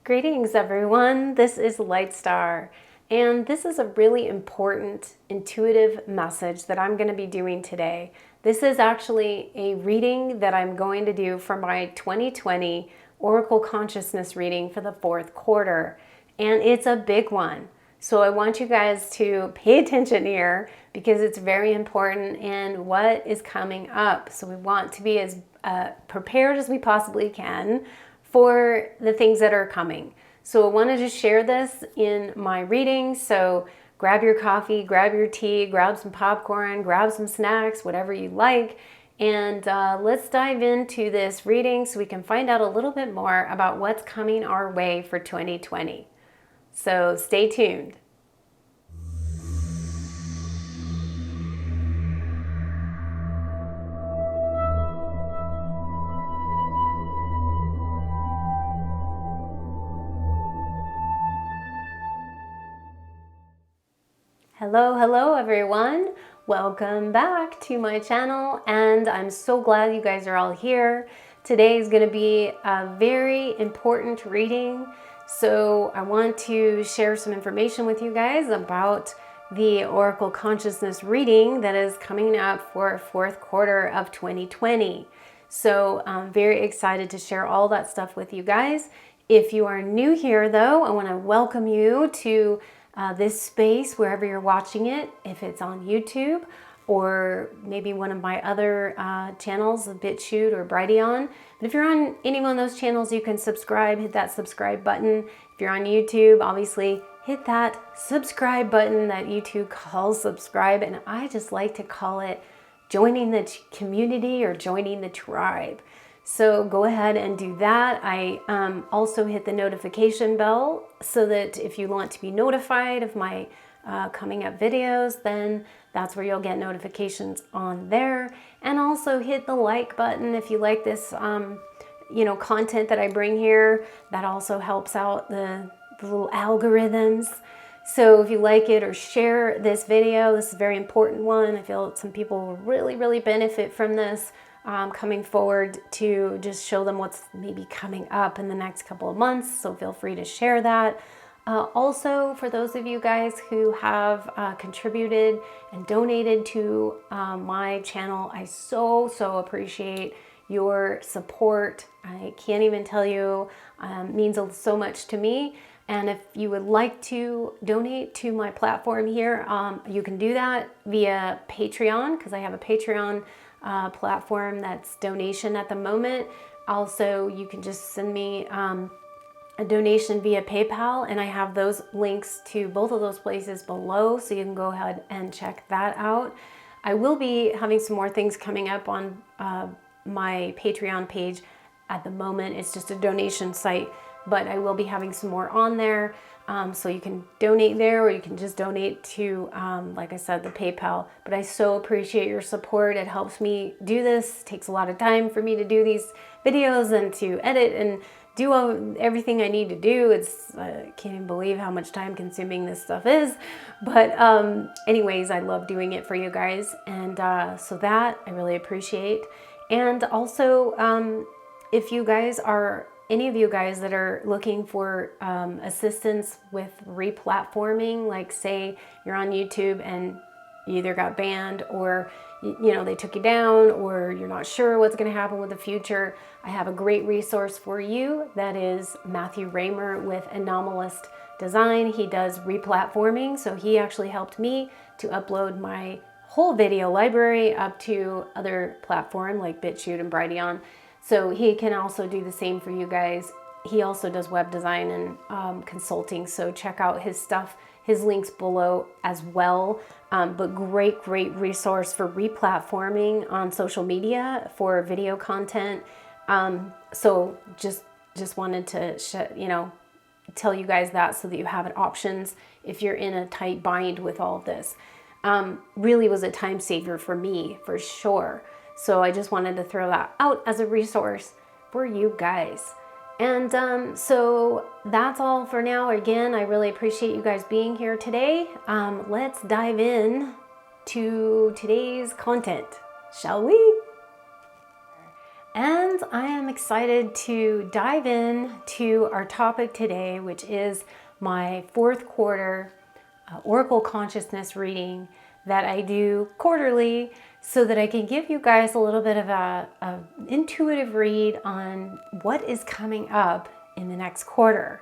Greetings everyone, this is LIGHTSTAR, and this is a really important intuitive message that I'm going to be doing today. This is actually a reading that I'm going to do for my 2020 Oracle Consciousness reading for the fourth quarter, and it's a big one. So I want you guys to pay attention here because it's very important and what is coming up. So we want to be as prepared as we possibly can for the things that are coming. So I wanted to share this in my reading. So grab your coffee, grab your tea, grab some popcorn, grab some snacks, whatever you like. And let's dive into this reading so we can find out a little bit more about what's coming our way for 2020. So stay tuned. Hello everyone. Welcome back to my channel, and I'm so glad you guys are all here. Today is going to be a very important reading, so I want to share some information with you guys about the Oracle Consciousness reading that is coming up for fourth quarter of 2020. So I'm very excited to share all that stuff with you guys. If you are new here though, I want to welcome you to this space wherever you're watching it, if it's on YouTube or maybe one of my other channels, BitChute or Brighteon. But if you're on any one of those channels, you can subscribe, hit that subscribe button. If you're on YouTube, obviously hit that subscribe button that YouTube calls subscribe, and I just like to call it joining the community or joining the tribe. So go ahead and do that. I also hit the notification bell so that if you want to be notified of my coming up videos, then that's where you'll get notifications on there. And also hit the like button if you like this, content that I bring here. That also helps out the little algorithms. So if you like it or share this video, this is a very important one. I feel some people will really benefit from this. Coming forward to just show them what's maybe coming up in the next couple of months, so feel free to share that. Also, for those of you guys who have contributed and donated to my channel, I so appreciate your support. I can't even tell you, means so much to me. And if you would like to donate to my platform here, you can do that via Patreon, because I have a Patreon platform that's donation at the moment. Also, you can just send me a donation via PayPal, and I have those links to both of those places below, so you can go ahead and check that out. I will be having some more things coming up on my Patreon page. At the moment, it's just a donation site, but I will be having some more on there. So you can donate there, or you can just donate to, like I said, the PayPal. But I so appreciate your support. It helps me do this. It takes a lot of time for me to do these videos and to edit and do everything I need to do. I can't even believe how much time consuming this stuff is. But anyways, I love doing it for you guys. And so that I really appreciate. And also, if you guys are any of you guys that are looking for assistance with replatforming, like say you're on YouTube and you either got banned or they took you down, or you're not sure what's going to happen with the future, I have a great resource for you. That is Matthew Raymer with Anomalist Design. He does replatforming, so he actually helped me to upload my whole video library up to other platform like BitChute and Brighteon. So he can also do the same for you guys. He also does web design and consulting, so check out his stuff, his links below as well. But great resource for replatforming on social media for video content. So just wanted to tell you guys that so that you have options if you're in a tight bind with all of this. Really was a time saver for me, for sure. So I just wanted to throw that out as a resource for you guys. And so that's all for now. Again, I really appreciate you guys being here today. Let's dive in to today's content, shall we? And friends, I am excited to dive in to our topic today, which is my fourth quarter Oracle Consciousness reading that I do quarterly so that I can give you guys a little bit of a intuitive read on what is coming up in the next quarter.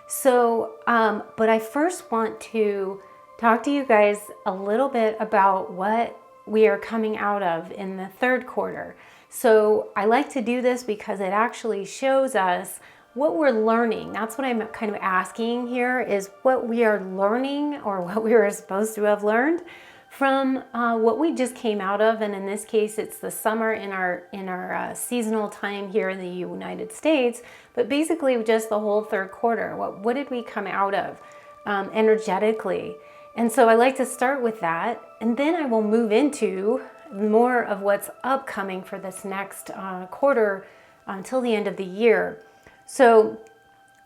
So, but I first want to talk to you guys a little bit about what we are coming out of in the third quarter. So I like to do this because it actually shows us what we're learning. That's what I'm kind of asking here, is what we are learning or what we were supposed to have learned from what we just came out of. And in this case, it's the summer in our seasonal time here in the United States, but basically just the whole third quarter. What did we come out of energetically? And so I like to start with that, and then I will move into more of what's upcoming for this next quarter until the end of the year. So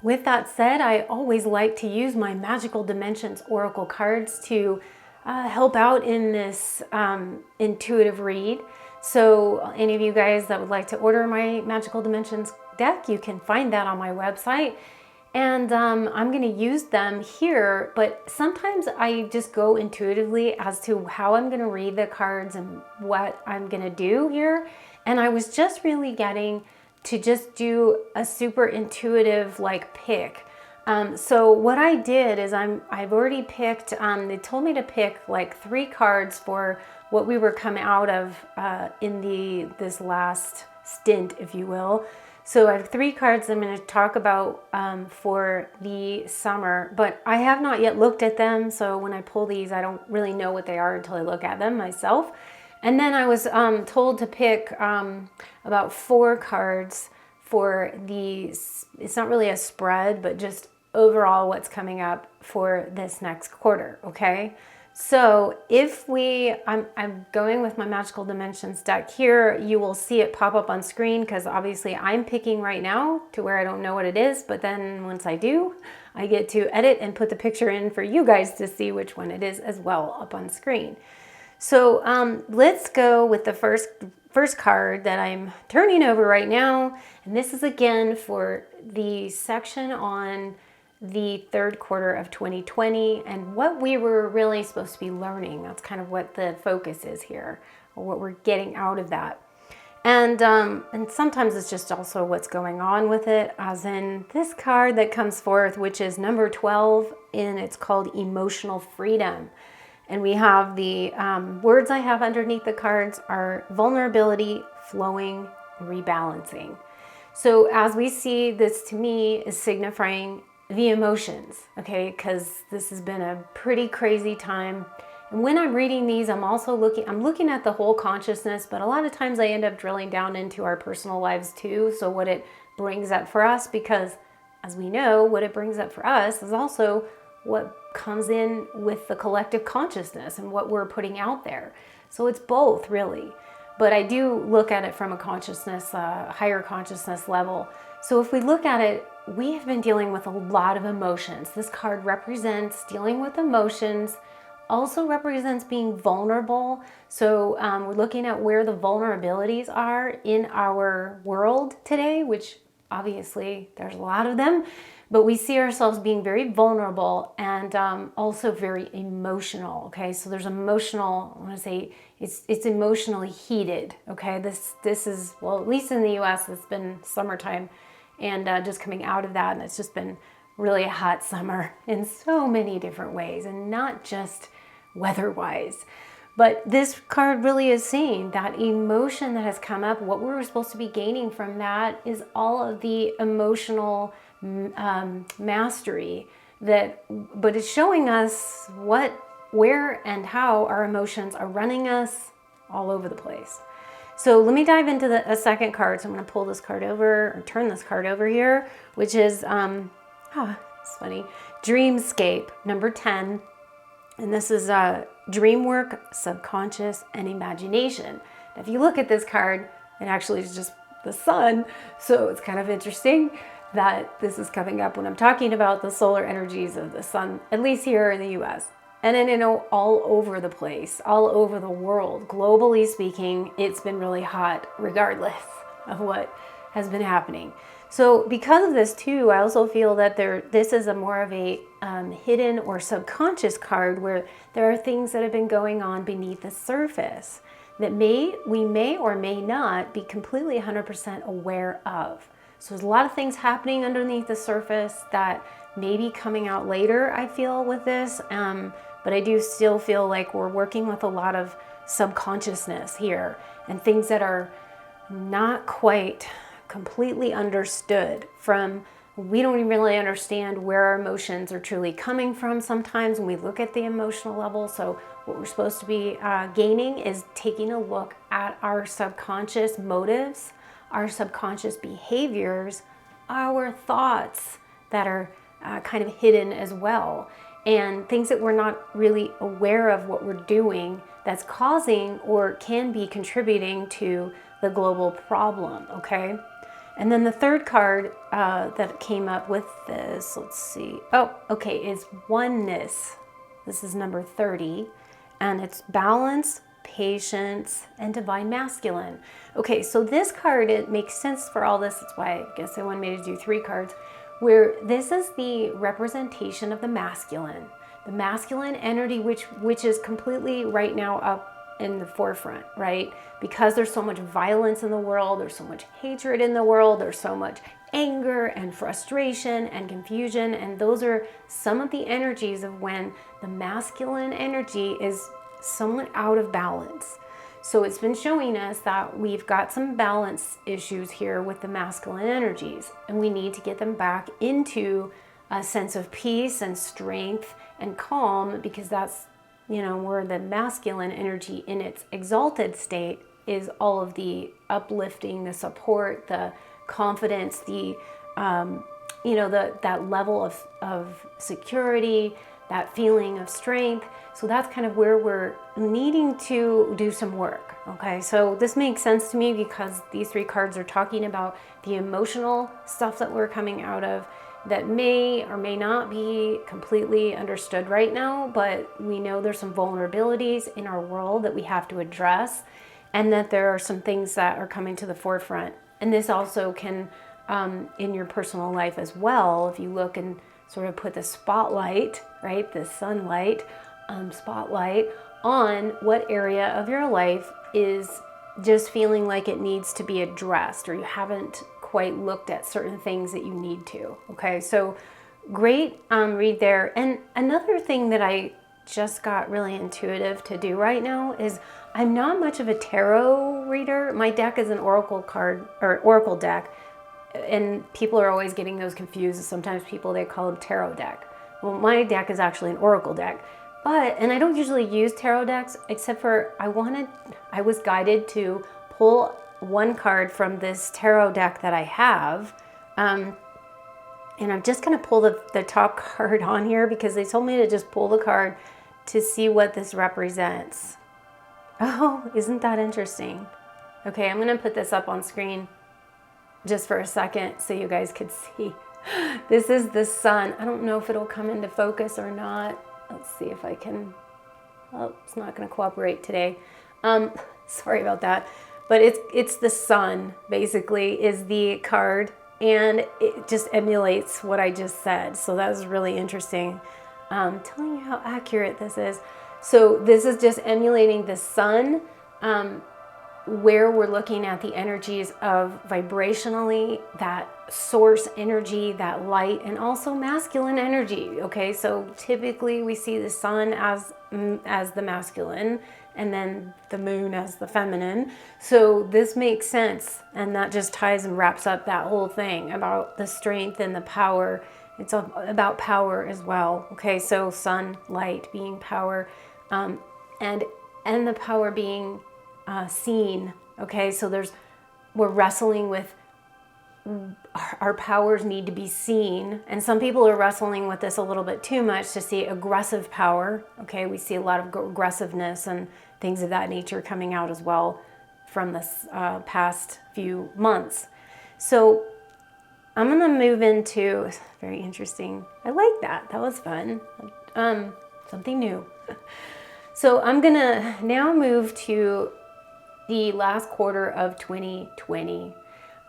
with that said, I always like to use my Magical Dimensions Oracle cards to help out in this intuitive read. So any of you guys that would like to order my Magical Dimensions deck, you can find that on my website. And I'm going to use them here, but sometimes I just go intuitively as to how I'm going to read the cards and what I'm going to do here. And I was just really getting to just do a super intuitive like pick. So what I did is I've already picked, they told me to pick like 3 cards for what we were coming out of in this last stint, if you will. So I have 3 cards I'm going to talk about for the summer, but I have not yet looked at them. So when I pull these, I don't really know what they are until I look at them myself. And then I was told to pick about 4 cards for it's not really a spread, but just overall what's coming up for this next quarter, okay? So if I'm going with my Magical Dimensions deck here, you will see it pop up on screen because obviously I'm picking right now to where I don't know what it is, but then once I do, I get to edit and put the picture in for you guys to see which one it is as well up on screen. So let's go with the first card that I'm turning over right now. And this is again for the section on the third quarter of 2020 and what we were really supposed to be learning. That's kind of what the focus is here, or what we're getting out of that. And sometimes it's just also what's going on with it, as in this card that comes forth, which is number 12, and it's called Emotional Freedom. And we have the words I have underneath the cards are vulnerability, flowing, rebalancing. So as we see, this to me is signifying the emotions, okay, because this has been a pretty crazy time. And when I'm reading these, I'm looking at the whole consciousness, but a lot of times I end up drilling down into our personal lives too. So what it brings up for us, because as we know, what it brings up for us is also what comes in with the collective consciousness and what we're putting out there. So it's both really, but I do look at it from a consciousness, higher consciousness level. So if we look at it, we have been dealing with a lot of emotions. This card represents dealing with emotions, also represents being vulnerable. So we're looking at where the vulnerabilities are in our world today, which obviously there's a lot of them, but we see ourselves being very vulnerable and also very emotional, okay? So there's emotional, I want to say it's emotionally heated, okay? This is, well, at least in the US, it's been summertime, and just coming out of that, and it's just been really a hot summer in so many different ways, and not just weather-wise. But this card really is saying that emotion that has come up, what we were supposed to be gaining from that is all of the emotional mastery but it's showing us where and how our emotions are running us all over the place. So let me dive into a second card. So I'm going to pull this card over, or turn this card over here, which is, it's funny, Dreamscape, number 10. And this is dream work, subconscious, and imagination. Now, if you look at this card, it actually is just the sun. So it's kind of interesting that this is coming up when I'm talking about the solar energies of the sun, at least here in the US. And then, all over the place, all over the world, globally speaking, it's been really hot regardless. of what has been happening. So because of this too, I also feel that this is a more of a hidden or subconscious card where there are things that have been going on beneath the surface that we may or may not be completely 100% aware of. So there's a lot of things happening underneath the surface that may be coming out later, I feel, with this. But I do still feel like we're working with a lot of subconsciousness here and things that are not quite completely understood from. We don't even really understand where our emotions are truly coming from sometimes when we look at the emotional level. So what we're supposed to be gaining is taking a look at our subconscious motives, our subconscious behaviors, our thoughts that are kind of hidden as well, and things that we're not really aware of what we're doing that's causing or can be contributing to the global problem, okay? And then the third card that came up with this, let's see. Oh, okay, is oneness. This is number 30, and it's balance, patience, and divine masculine. Okay, so this card, it makes sense for all this. That's why I guess they wanted me to do 3 cards, where this is the representation of the masculine energy, which is completely right now up in the forefront, right? Because there's so much violence in the world, there's so much hatred in the world, there's so much anger and frustration and confusion, and those are some of the energies of when the masculine energy is somewhat out of balance. So it's been showing us that we've got some balance issues here with the masculine energies, and we need to get them back into a sense of peace and strength and calm, because that's, where the masculine energy in its exalted state is all of the uplifting, the support, the confidence, the that level of security, that feeling of strength. So that's kind of where we're needing to do some work. Okay, so this makes sense to me because these 3 cards are talking about the emotional stuff that we're coming out of that may or may not be completely understood right now, but we know there's some vulnerabilities in our world that we have to address, and that there are some things that are coming to the forefront. And this also can, in your personal life as well, if you look and sort of put the spotlight, right, the sunlight, spotlight on what area of your life is just feeling like it needs to be addressed, or you haven't quite looked at certain things that you need to. Okay, so great read there. And another thing that I just got really intuitive to do right now is I'm not much of a tarot reader. My deck is an oracle card or oracle deck, and people are always getting those confused. Sometimes they call them tarot deck. Well, my deck is actually an oracle deck. And I don't usually use tarot decks, except for I was guided to pull one card from this tarot deck that I have. And I'm just going to pull the top card on here because they told me to just pull the card to see what this represents. Oh, isn't that interesting? Okay, I'm going to put this up on screen just for a second so you guys could see. This is the sun. I don't know if it'll come into focus or not. Let's see if I can. Oh, it's not going to cooperate today. Sorry about that. But it's the sun, basically, is the card. And it just emulates what I just said. So that was really interesting. Telling you how accurate this is. So this is just emulating the sun, where we're looking at the energies of vibrationally, that source energy, that light, and also masculine energy. Okay, so typically we see the sun as the masculine, and then the moon as the feminine. So this makes sense, and that just ties and wraps up that whole thing about the strength and the power. It's about power as well. Okay, so sun, light being power, and the power being seen. Okay, so we're wrestling with our powers need to be seen, and some people are wrestling with this a little bit too much to see aggressive power. Okay, we see a lot of aggressiveness and things of that nature coming out as well from this past few months. So I'm gonna move into very interesting. I like that. That was fun. Something new. So I'm gonna now move to the last quarter of 2020.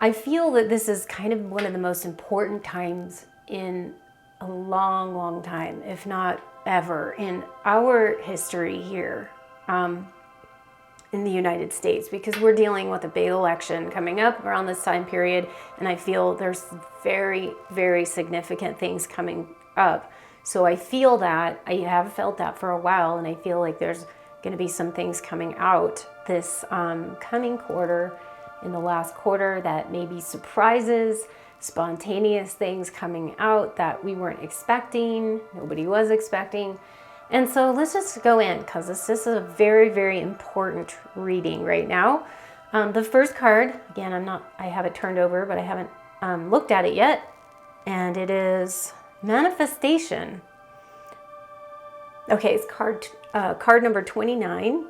I feel that this is kind of one of the most important times in a long, long time, if not ever, in our history here in the United States, because we're dealing with a big election coming up around this time period, and I feel there's very, very significant things coming up. So I feel that, I have felt that for a while, and I feel like there's going to be some things coming out this coming quarter, in the last quarter, that may be surprises, spontaneous things coming out that we weren't expecting, nobody was expecting. And so let's just go in, because this is a very, very important reading right now. The first card, again, I have it turned over, but I haven't looked at it yet. And it is Manifestation. Okay, it's card number 29.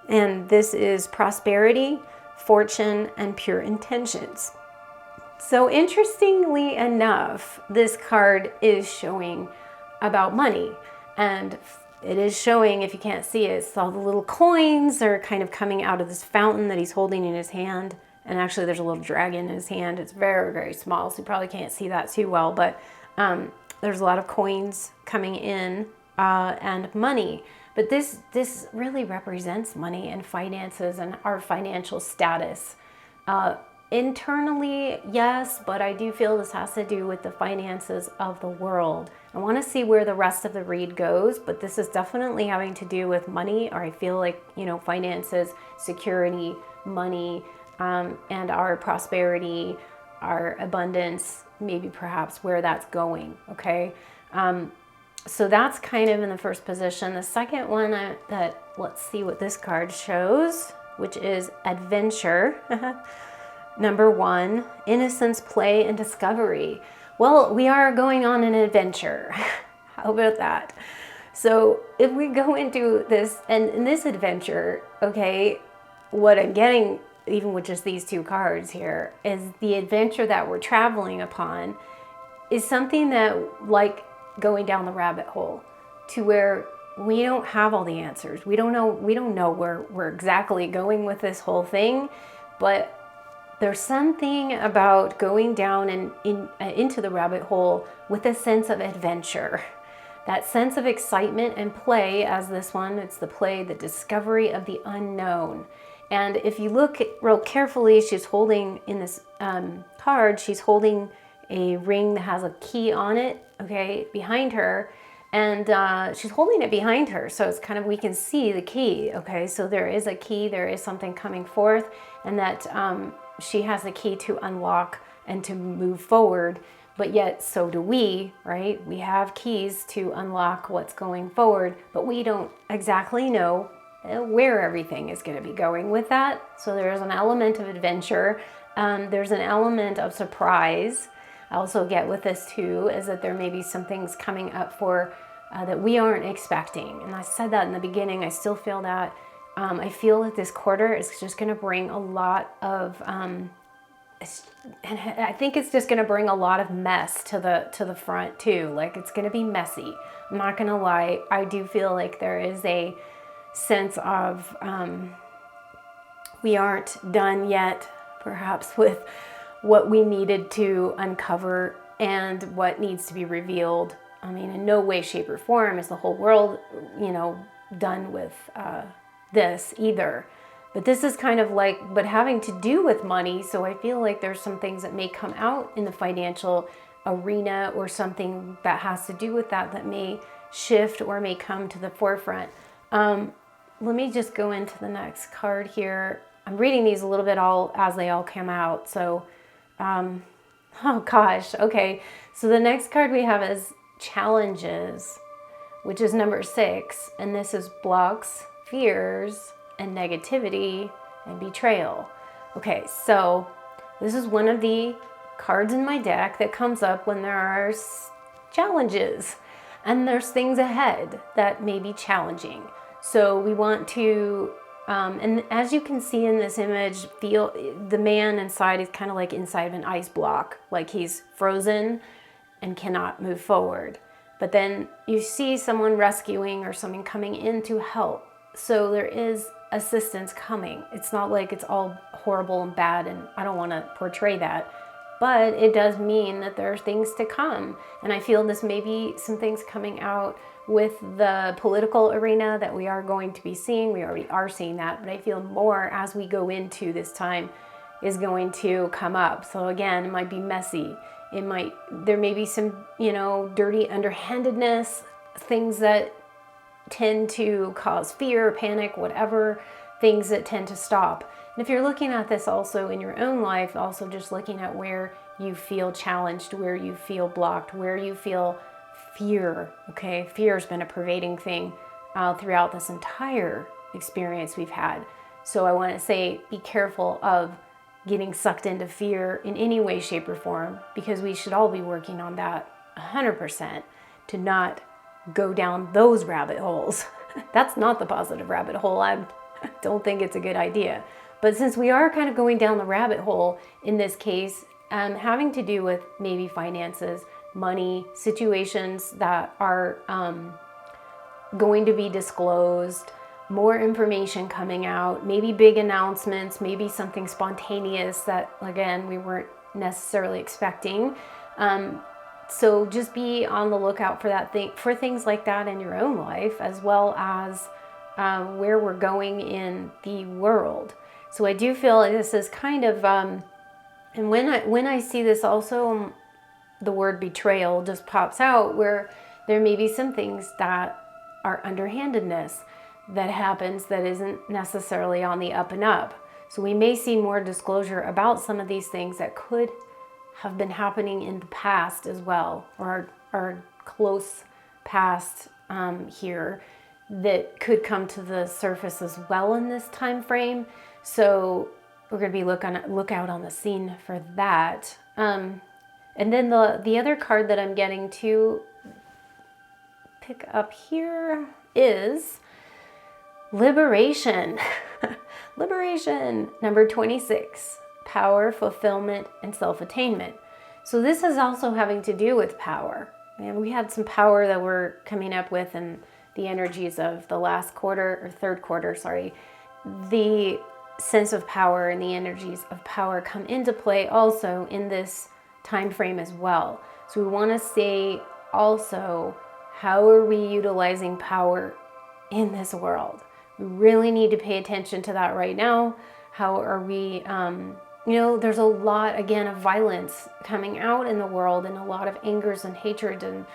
And this is Prosperity, Fortune, and Pure Intentions. So interestingly enough, this card is showing about money, and it is showing, if you can't see it, it's all the little coins are kind of coming out of this fountain that he's holding in his hand. And actually there's a little dragon in his hand. It's very, very small, so you probably can't see that too well, but there's a lot of coins coming in and money. But this really represents money and finances and our financial status. Internally, yes, but I do feel this has to do with the finances of the world. I want to see where the rest of the read goes, but this is definitely having to do with money, or I feel like, finances, security, money, and our prosperity, our abundance, maybe perhaps where that's going, okay? So that's kind of in the first position. The second one, let's see what this card shows, which is Adventure. Number 1, Innocence, Play, and Discovery. Well, we are going on an adventure. How about that? So if we go into this, and in this adventure, okay, what I'm getting, even with just these two cards here, is the adventure that we're traveling upon is something that, like, going down the rabbit hole, to where we don't have all the answers. We don't know where we're exactly going with this whole thing, but there's something about going down and into the rabbit hole with a sense of adventure, that sense of excitement and play. As this one, it's the play, the discovery of the unknown. And if you look real carefully, she's holding in this card, she's holding a ring that has a key on it, okay, behind her, and she's holding it behind her, so it's kind of, we can see the key, okay, so there is a key, there is something coming forth, and that she has the key to unlock and to move forward, but yet so do we, right? We have keys to unlock what's going forward, but we don't exactly know where everything is going to be going with that. So there's an element of adventure, there's an element of surprise. I also get with this too, is that there may be some things coming up for that we aren't expecting. And I said that in the beginning, I still feel that. I feel that this quarter is just going to bring a lot of, and I think it's just going to bring a lot of mess to the front too. Like, it's going to be messy. I'm not going to lie. I do feel like there is a sense of we aren't done yet, perhaps, with what we needed to uncover and what needs to be revealed. I mean, in no way, shape, or form is the whole world, done with this either. But this is kind of like, but having to do with money. So I feel like there's some things that may come out in the financial arena, or something that has to do with that may shift or may come to the forefront. Let me just go into the next card here. I'm reading these a little bit all as they all come out. So, oh gosh. Okay. So the next card we have is Challenges, which is number 6. And this is blocks, fears, and negativity, and betrayal. Okay. So this is one of the cards in my deck that comes up when there are challenges and there's things ahead that may be challenging. So we want to, and as you can see in this image, feel the man inside is kind of like inside of an ice block, like he's frozen and cannot move forward. But then you see someone rescuing or someone coming in to help. So there is assistance coming. It's not like it's all horrible and bad, and I don't want to portray that. But it does mean that there are things to come. And I feel this may be some things coming out with the political arena that we are going to be seeing. We already are seeing that, but I feel more as we go into this time is going to come up. So again, it might be messy. There may be some, dirty underhandedness, things that tend to cause fear, panic, whatever, things that tend to stop. And if you're looking at this also in your own life, also just looking at where you feel challenged, where you feel blocked, where you feel fear, okay? Fear has been a pervading thing throughout this entire experience we've had. So I want to say, be careful of getting sucked into fear in any way, shape, or form, because we should all be working on that 100% to not go down those rabbit holes. That's not the positive rabbit hole. I don't think it's a good idea. But since we are kind of going down the rabbit hole in this case, having to do with maybe finances, money, situations that are going to be disclosed, more information coming out, maybe big announcements, maybe something spontaneous that, again, we weren't necessarily expecting. So just be on the lookout for for things like that in your own life, as well as where we're going in the world. So I do feel this is kind of, and when I see this also, the word betrayal just pops out, where there may be some things that are underhandedness that happens that isn't necessarily on the up and up. So we may see more disclosure about some of these things that could have been happening in the past as well, or our close past here, that could come to the surface as well in this time frame. So we're going to be look out on the scene for that. And then the other card that I'm getting to pick up here is liberation. Liberation, number 26, power, fulfillment, and self-attainment. So this is also having to do with power. And we had some power that we're coming up with in the energies of the last quarter, or third quarter, sorry. The sense of power and the energies of power come into play also in this time frame as well. So we want to say also, how are we utilizing power in this world? We really need to pay attention to that right now. How are we, there's a lot, again, of violence coming out in the world, and a lot of angers and hatred, and,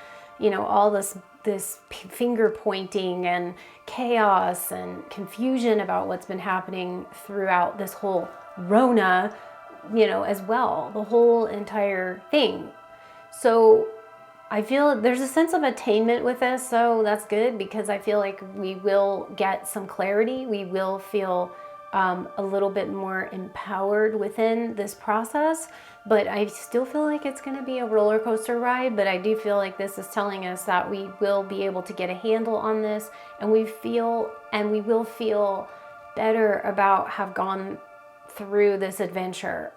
all this finger pointing and chaos and confusion about what's been happening throughout this whole Rona, as well, the whole entire thing. So I feel there's a sense of attainment with this, so that's good, because I feel like we will get some clarity. We will feel a little bit more empowered within this process, but I still feel like it's going to be a roller coaster ride. But I do feel like this is telling us that we will be able to get a handle on this, and we will feel better about have gone through this adventure,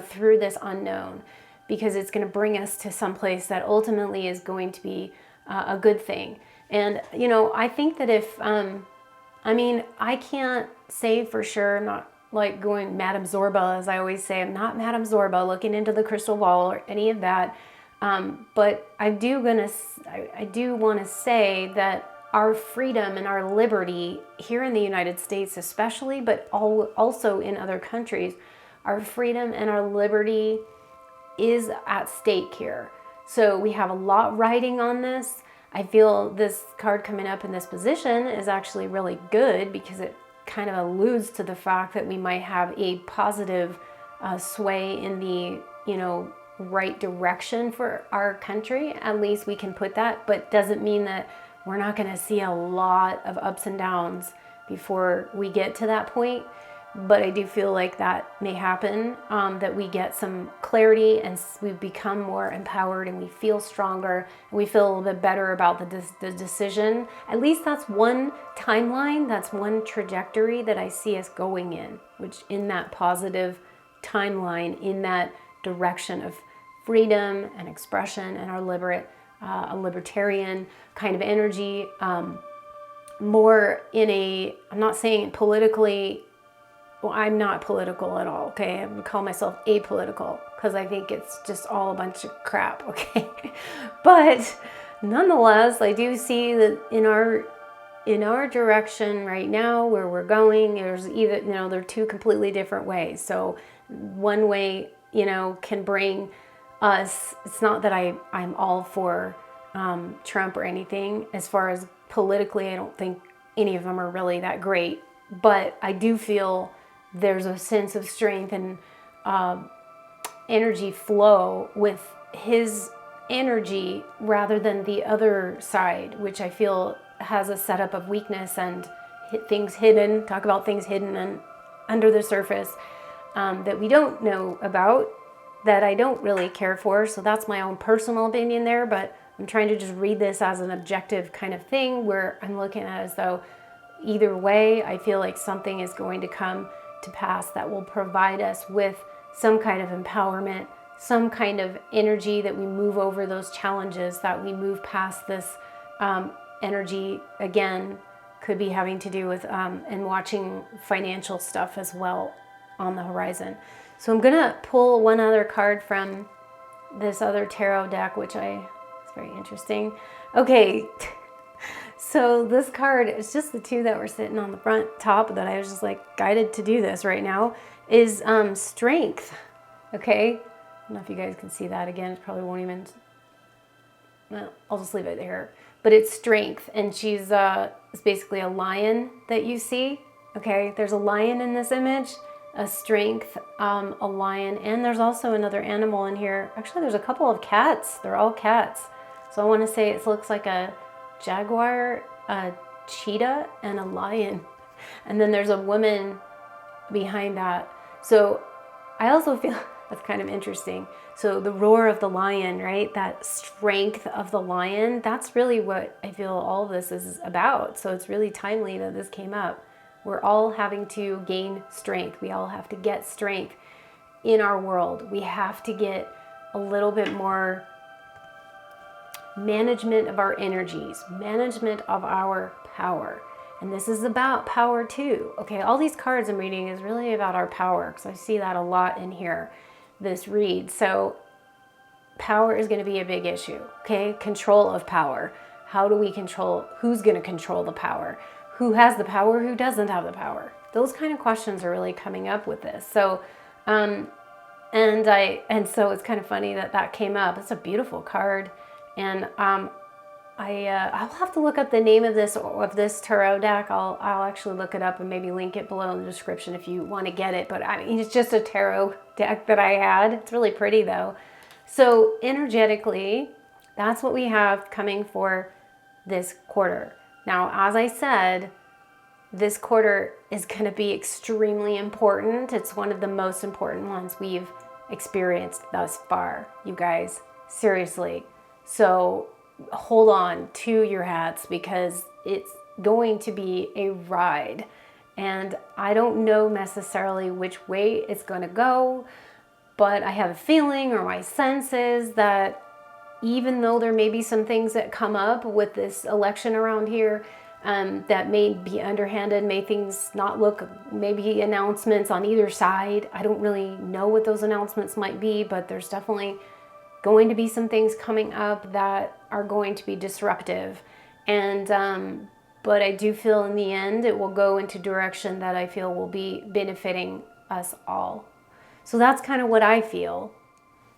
through this unknown, because it's going to bring us to some place that ultimately is going to be a good thing. And, I think that if, I can't say for sure, not like going Madame Zorba, as I always say, I'm not Madame Zorba looking into the crystal ball or any of that. But I do want to say that our freedom and our liberty here in the United States especially, but also in other countries, our freedom and our liberty is at stake here. So we have a lot riding on this. I feel this card coming up in this position is actually really good, because it kind of alludes to the fact that we might have a positive sway in the, right direction for our country. At least we can put that, but doesn't mean that we're not going to see a lot of ups and downs before we get to that point. But I do feel like that may happen, that we get some clarity and we become more empowered, and we feel stronger, and we feel a little bit better about the decision. At least that's one timeline, that's one trajectory that I see us going in, which in that positive timeline, in that direction of freedom and expression and our a libertarian kind of energy. more in a, I'm not saying politically, well, I'm not political at all, okay? I would call myself apolitical because I think it's just all a bunch of crap, okay? But nonetheless, I do see that in our direction right now, where we're going, there's either, you know, they're two completely different ways. So one way, you know, can bring us, it's not that I'm all for Trump or anything. As far as politically, I don't think any of them are really that great. But I do feel there's a sense of strength and energy flow with his energy rather than the other side, which I feel has a setup of weakness and things hidden, talk about things hidden and under the surface that we don't know about, that I don't really care for. So that's my own personal opinion there, but I'm trying to just read this as an objective kind of thing where I'm looking at it as though either way, I feel like something is going to come to pass that will provide us with some kind of empowerment, some kind of energy that we move over those challenges, that we move past this energy. Again, could be having to do with and watching financial stuff as well on the horizon. So I'm gonna pull one other card from this other tarot deck, which it's very interesting. Okay, so this card is just the two that were sitting on the front top that I was just like guided to do this right now, is strength. Okay, I don't know if you guys can see that again. It probably won't even, well, I'll just leave it there. But it's strength, and she's it's basically a lion that you see. Okay, there's a lion in this image, a strength, a lion, and there's also another animal in here. Actually, there's a couple of cats. They're all cats. So I want to say it looks like a jaguar, a cheetah, and a lion. And then there's a woman behind that. So I also feel that's kind of interesting. So the roar of the lion, right? That strength of the lion, that's really what I feel all of this is about. So it's really timely that this came up. We're all having to gain strength. We all have to get strength in our world. We have to get a little bit more management of our energies, management of our power. And this is about power too. Okay, all these cards I'm reading is really about our power, because I see that a lot in here, this read. So power is going to be a big issue. Okay, control of power. How do we control? Who's going to control the power? Who has the power? Who doesn't have the power? Those kind of questions are really coming up with this. So, and so it's kind of funny that that came up. It's a beautiful card, and I'll have to look up the name of this tarot deck. I'll actually look it up and maybe link it below in the description if you want to get it. But I mean, it's just a tarot deck that I had. It's really pretty though. So energetically, that's what we have coming for this quarter. Now, as I said, this quarter is going to be extremely important. It's one of the most important ones we've experienced thus far, you guys. Seriously. So hold on to your hats, because it's going to be a ride. And I don't know necessarily which way it's going to go, but I have a feeling, or my sense is that even though there may be some things that come up with this election around here that may be underhanded, may things not look, maybe announcements on either side. I don't really know what those announcements might be, but there's definitely going to be some things coming up that are going to be disruptive. And but I do feel in the end it will go into direction that I feel will be benefiting us all. So that's kind of what I feel.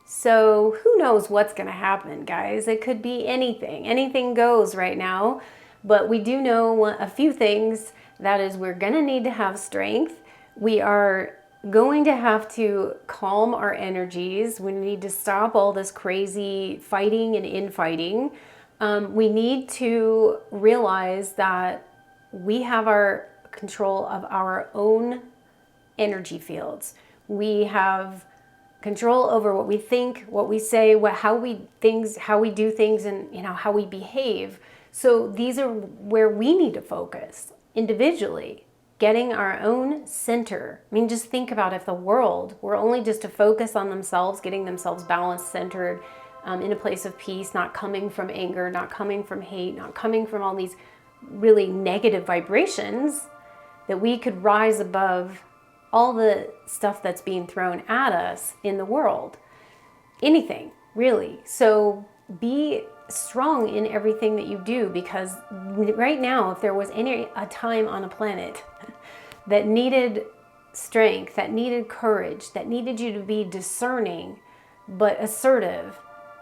So who knows what's going to happen, guys? It could be anything. Anything goes right now. But we do know a few things. That is, we're going to need to have strength. We are going to have to calm our energies. We need to stop all this crazy fighting and infighting. We need to realize that we have our control of our own energy fields. We have control over what we think, what we say, how we do things, and how we behave. So these are where we need to focus individually, getting our own center. I mean, just think about if the world were only just to focus on themselves, getting themselves balanced, centered, in a place of peace, not coming from anger, not coming from hate, not coming from all these really negative vibrations, that we could rise above all the stuff that's being thrown at us in the world. Anything, really. So be strong in everything that you do, because right now, if there was a time on a planet that needed strength, that needed courage, that needed you to be discerning but assertive,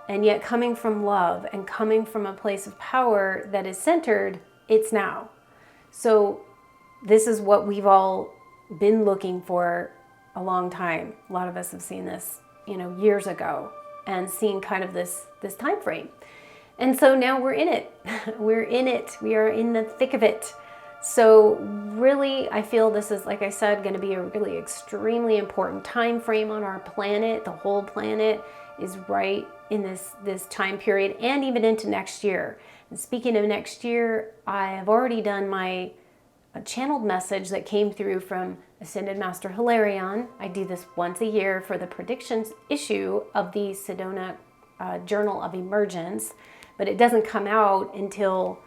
and yet coming from love and coming from a place of power that is centered, it's now. So this is what we've all been looking for a long time. A lot of us have seen this, years ago, and seen kind of this time frame. And so now we're in it. We're in it. We are in the thick of it. So really, I feel this is, like I said, going to be a really extremely important time frame on our planet. The whole planet is right in this time period, and even into next year. And speaking of next year, I have already done my channeled message that came through from Ascended Master Hilarion. I do this once a year for the predictions issue of the Sedona Journal of Emergence, but it doesn't come out until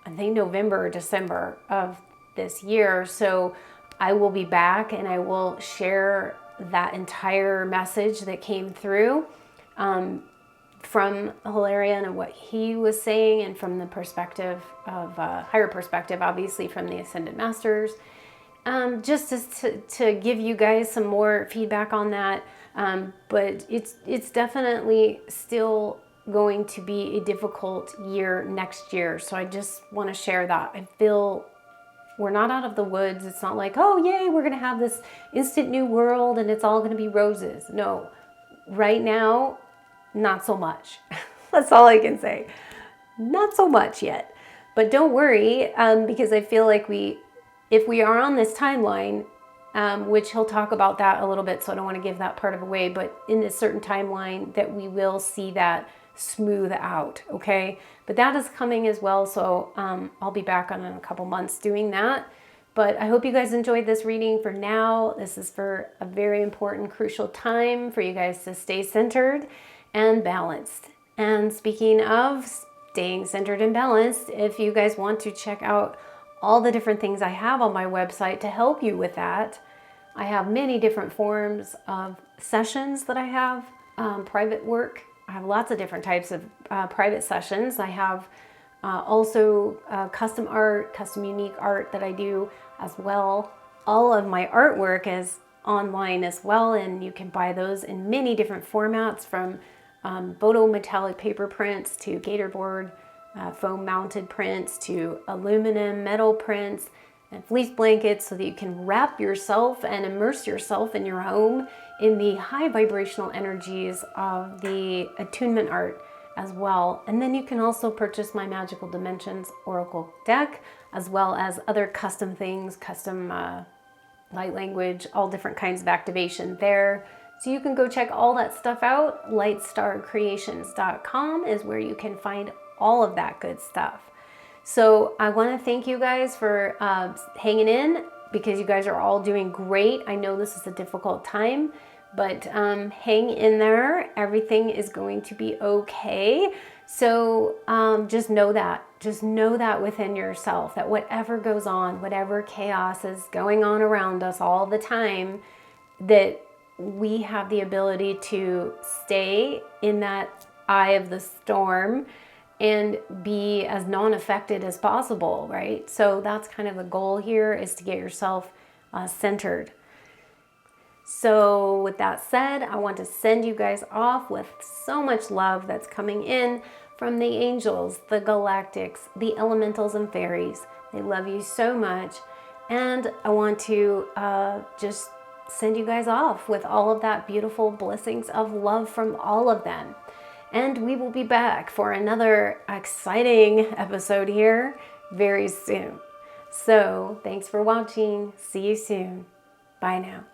I think November or December of this year. So I will be back and I will share that entire message that came through from Hilarion and what he was saying, and from the perspective of higher perspective, obviously from the Ascended Masters, just to give you guys some more feedback on that. But it's definitely still going to be a difficult year next year. So I just want to share that. I feel we're not out of the woods. It's not like, oh yay, we're going to have this instant new world and it's all going to be roses. No, right now, not so much. That's all I can say. Not so much yet. But don't worry, because I feel like if we are on this timeline, which he'll talk about that a little bit, so I don't want to give that part of away, but in this certain timeline that we will see that smooth out, okay? But that is coming as well, so I'll be back on in a couple months doing that. But I hope you guys enjoyed this reading for now. This is for a very important, crucial time for you guys to stay centered and balanced. And speaking of staying centered and balanced, if you guys want to check out all the different things I have on my website to help you with that, I have many different forms of sessions that I have, private work. I have lots of different types of private sessions. I have also custom art, custom unique art that I do as well. All of my artwork is online as well, and you can buy those in many different formats, from photo metallic paper prints to gatorboard foam mounted prints to aluminum metal prints and fleece blankets, so that you can wrap yourself and immerse yourself in your home in the high vibrational energies of the attunement art as well. And then you can also purchase my Magical Dimensions Oracle deck, as well as other custom things, custom light language, all different kinds of activation there. So you can go check all that stuff out. LIGHTSTARCreations.com is where you can find all of that good stuff. So I want to thank you guys for hanging in, because you guys are all doing great. I know this is a difficult time, but hang in there. Everything is going to be okay. So just know that. Just know that within yourself, that whatever goes on, whatever chaos is going on around us all the time, that we have the ability to stay in that eye of the storm and be as non-affected as possible, right? So that's kind of the goal here, is to get yourself centered. So with that said, I want to send you guys off with so much love that's coming in from the angels, the galactics, the elementals and fairies. They love you so much. And I want to just send you guys off with all of that beautiful blessings of love from all of them. And we will be back for another exciting episode here very soon. So thanks for watching. See you soon. Bye now.